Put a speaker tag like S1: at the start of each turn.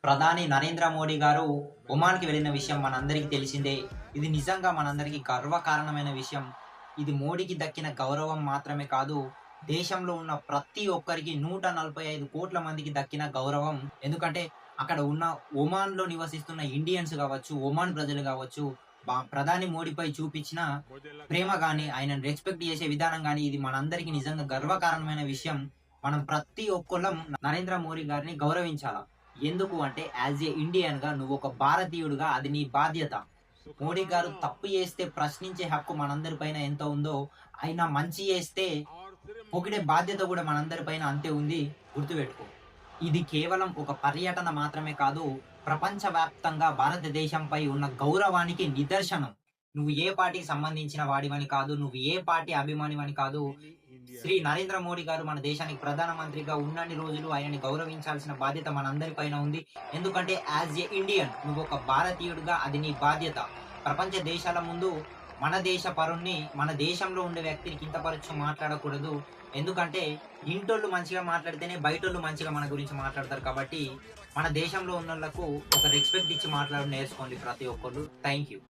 S1: ప్రధాని నరేంద్ర మోడీ గారు ఒమాన్‌కి వెళ్ళిన విషయం మనందరికీ తెలిసిందే. ఇది నిజంగా మనందరికీ గర్వకారణమైన విషయం. ఇది మోడీకి దక్కిన గౌరవం మాత్రమే కాదు, దేశంలో ఉన్న ప్రతి ఒక్కరికి 145 కోట్ల మందికి దక్కిన గౌరవం. ఎందుకంటే అక్కడ ఉన్న ఒమాన్‌లో నివసిస్తున్న ఇండియన్స్ గావచ్చు, ఒమాన్ ప్రజలు గావచ్చు, ప్రధాని మోడీపై చూపించిన ప్రేమ గాని, ఆయనను రెస్పెక్ట్ చేసే విధానం గాని, ఇది మనందరికీ నిజంగా గర్వకారణమైన విషయం. మనం ప్రతి ఒక్కళ్ళం నరేంద్ర మోడీ గారిని గౌరవించాల. ఎందుకు అంటే యాజ్ ఏ ఇండియన్‌గా నువ్వొక భారతీయుడిగా అది నీ బాధ్యత. మోడీ గారు తప్పు చేస్తే ప్రశ్నించే హక్కు మనందరి పైన ఎంత ఉందో, ఆయన మంచి చేస్తే పొగిడే బాధ్యత కూడా మనందరి పైన అంతే ఉంది. గుర్తుపెట్టుకో. ఇది కేవలం ఒక పర్యటన మాత్రమే కాదు, ప్రపంచవ్యాప్తంగా భారతదేశంపై ఉన్న గౌరవానికి నిదర్శనం. నువ్వు ఏ పార్టీకి సంబంధించిన వాడివని కాదు, నువ్వు ఏ పార్టీ అభిమానివని కాదు. శ్రీ నరేంద్ర మోడీ గారు మన దేశానికి ప్రధానమంత్రిగా ఉన్నన్ని రోజులు ఆయనని గౌరవించాల్సిన బాధ్యత మనందరి పైన ఉంది. ఎందుకంటే యాజ్ ఏ ఇండియన్ నువ్వొక భారతీయుడిగా అది నీ బాధ్యత. ప్రపంచ దేశాల ముందు మన దేశ పరుణ్ణి, మన దేశంలో ఉండే వ్యక్తిని కించపరుచు మాట్లాడకూడదు. ఎందుకంటే ఇంటోళ్ళు మంచిగా మాట్లాడితేనే బయటోళ్ళు మంచిగా మన గురించి మాట్లాడతారు కాబట్టి, మన దేశంలో ఉన్నోళ్ళకు ఒక రెస్పెక్ట్ ఇచ్చి మాట్లాడడం నేర్చుకోండి ప్రతి ఒక్కళ్ళు. Thank you.